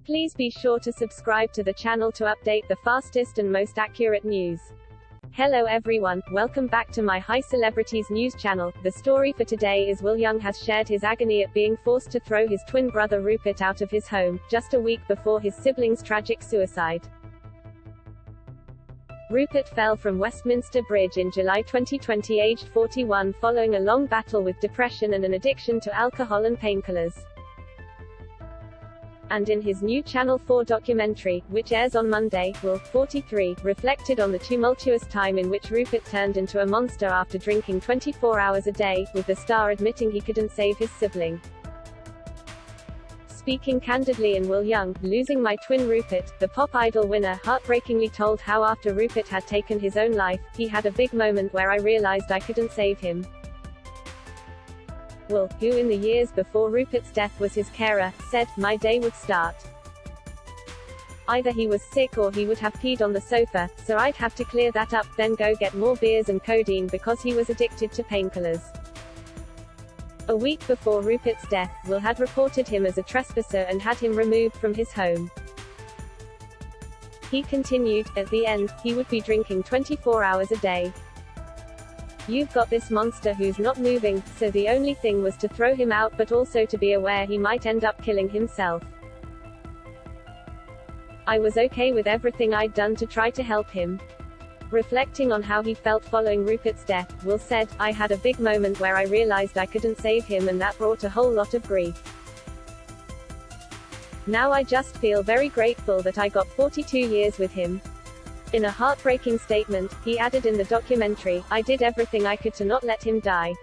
Please be sure to subscribe to the channel to update the fastest and most accurate news. Hello everyone, welcome back to my High Celebrities News channel. The story for today is Will Young has shared his agony at being forced to throw his twin brother Rupert out of his home, just a week before his sibling's tragic suicide. Rupert fell from Westminster Bridge in July 2020 aged 41 following a long battle with depression and an addiction to alcohol and painkillers. And in his new Channel 4 documentary, which airs on Monday, Will, 43, reflected on the tumultuous time in which Rupert turned into a monster after drinking 24 hours a day, with the star admitting he couldn't save his sibling. Speaking candidly in Will Young, Losing My Twin Rupert, the Pop Idol winner heartbreakingly told how after Rupert had taken his own life, he had a big moment where I realized I couldn't save him. Will, who in the years before Rupert's death was his carer, said, "My day would start. Either he was sick or he would have peed on the sofa, so I'd have to clear that up, then go get more beers and codeine because he was addicted to painkillers." A week before Rupert's death, Will had reported him as a trespasser and had him removed from his home. He continued, "At the end, he would be drinking 24 hours a day. You've got this monster who's not moving, so the only thing was to throw him out but also to be aware he might end up killing himself. I was okay with everything I'd done to try to help him." Reflecting on how he felt following Rupert's death, Will said, "I had a big moment where I realized I couldn't save him and that brought a whole lot of grief. Now I just feel very grateful that I got 42 years with him." In a heartbreaking statement, he added in the documentary, "I did everything I could to not let him die."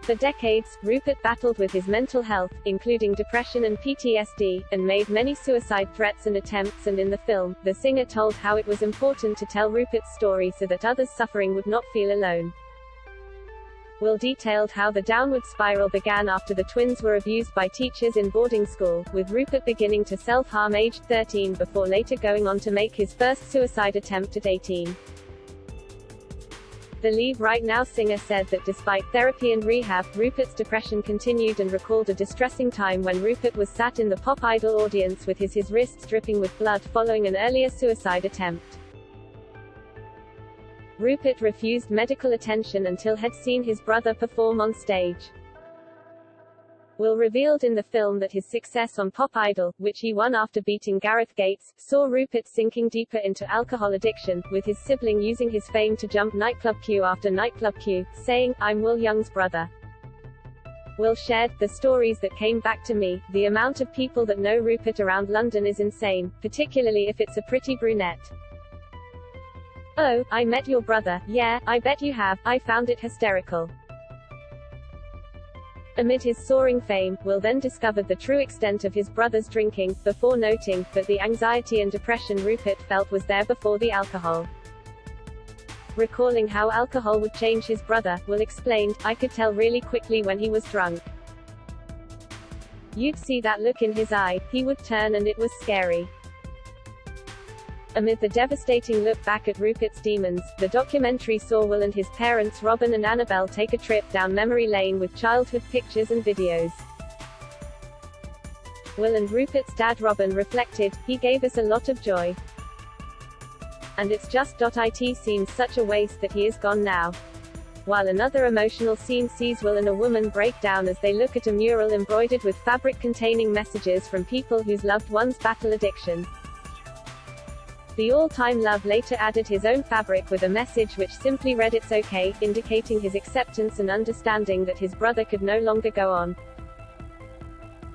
For decades, Rupert battled with his mental health, including depression and PTSD, and made many suicide threats and attempts, and in the film, the singer told how it was important to tell Rupert's story so that others suffering would not feel alone. Will detailed how the downward spiral began after the twins were abused by teachers in boarding school, with Rupert beginning to self-harm aged 13 before later going on to make his first suicide attempt at 18. The Leave Right Now singer said that despite therapy and rehab, Rupert's depression continued and recalled a distressing time when Rupert was sat in the Pop Idol audience with his wrists dripping with blood following an earlier suicide attempt. Rupert refused medical attention until had seen his brother perform on stage. Will revealed in the film that his success on Pop Idol, which he won after beating Gareth Gates, saw Rupert sinking deeper into alcohol addiction, with his sibling using his fame to jump nightclub queue after nightclub queue, saying, "I'm Will Young's brother." Will shared, "The stories that came back to me, the amount of people that know Rupert around London is insane, particularly if it's a pretty brunette. Oh, I met your brother, yeah, I bet you have, I found it hysterical." Amid his soaring fame, Will then discovered the true extent of his brother's drinking, before noting that the anxiety and depression Rupert felt was there before the alcohol. Recalling how alcohol would change his brother, Will explained, "I could tell really quickly when he was drunk. You'd see that look in his eye, he would turn and it was scary." Amid the devastating look back at Rupert's demons, the documentary saw Will and his parents Robin and Annabelle take a trip down memory lane with childhood pictures and videos. Will and Rupert's dad Robin reflected, "He gave us a lot of joy. And it's just it seems such a waste that he is gone now." While another emotional scene sees Will and a woman break down as they look at a mural embroidered with fabric containing messages from people whose loved ones battle addiction. The all-time love later added his own fabric with a message which simply read, "It's okay," indicating his acceptance and understanding that his brother could no longer go on.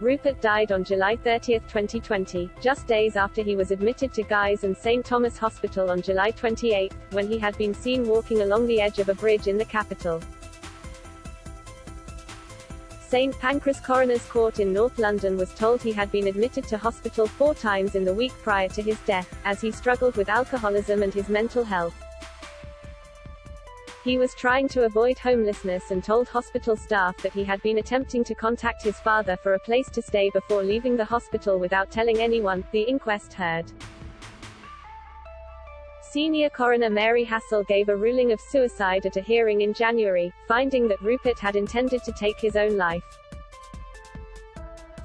Rupert died on July 30, 2020, just days after he was admitted to Guy's and St Thomas Hospital on July 28, when he had been seen walking along the edge of a bridge in the capital. St Pancras Coroner's Court in North London was told he had been admitted to hospital 4 times in the week prior to his death, as he struggled with alcoholism and his mental health. He was trying to avoid homelessness and told hospital staff that he had been attempting to contact his father for a place to stay before leaving the hospital without telling anyone, the inquest heard. Senior coroner Mary Hassel gave a ruling of suicide at a hearing in January, finding that Rupert had intended to take his own life.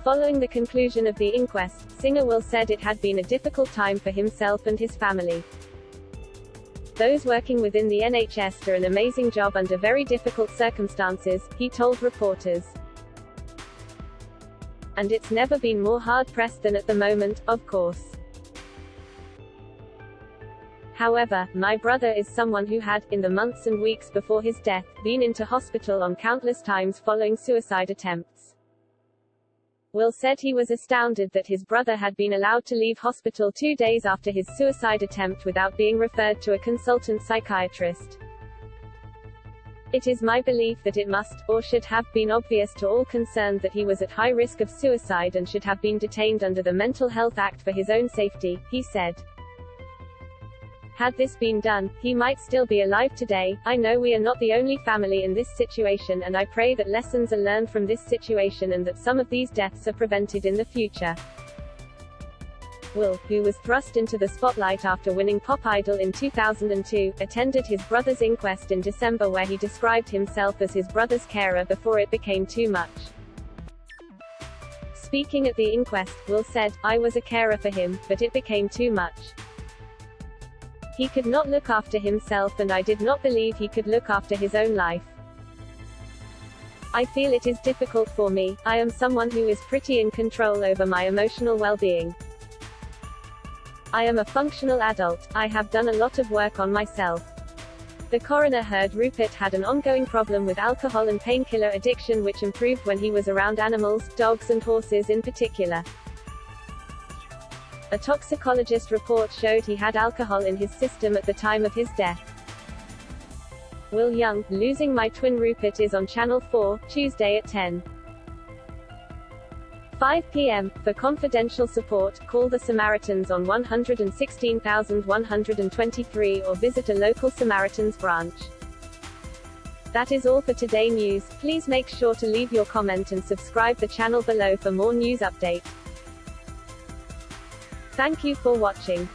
Following the conclusion of the inquest, singer Will said it had been a difficult time for himself and his family. Those working within the NHS do an amazing job under very difficult circumstances, he told reporters. And it's never been more hard-pressed than at the moment, of course. However, my brother is someone who had, in the months and weeks before his death, been into hospital on countless times following suicide attempts. Will said he was astounded that his brother had been allowed to leave hospital 2 days after his suicide attempt without being referred to a consultant psychiatrist. It is my belief that it must, or should have, been obvious to all concerned that he was at high risk of suicide and should have been detained under the Mental Health Act for his own safety, he said. Had this been done, he might still be alive today. I know we are not the only family in this situation, and I pray that lessons are learned from this situation and that some of these deaths are prevented in the future. Will, who was thrust into the spotlight after winning Pop Idol in 2002, attended his brother's inquest in December where he described himself as his brother's carer before it became too much. Speaking at the inquest, Will said, "I was a carer for him, but it became too much. He could not look after himself and I did not believe he could look after his own life. I feel it is difficult for me. I am someone who is pretty in control over my emotional well-being. I am a functional adult. I have done a lot of work on myself." The coroner heard Rupert had an ongoing problem with alcohol and painkiller addiction which improved when he was around animals, dogs and horses in particular. A toxicologist report showed he had alcohol in his system at the time of his death. Will Young, Losing My Twin Rupert is on Channel 4, Tuesday at 10:05 p.m. For confidential support, call the Samaritans on 116,123 or visit a local Samaritans branch. That is all for today news. Please make sure to leave your comment and subscribe the channel below for more news updates. Thank you for watching.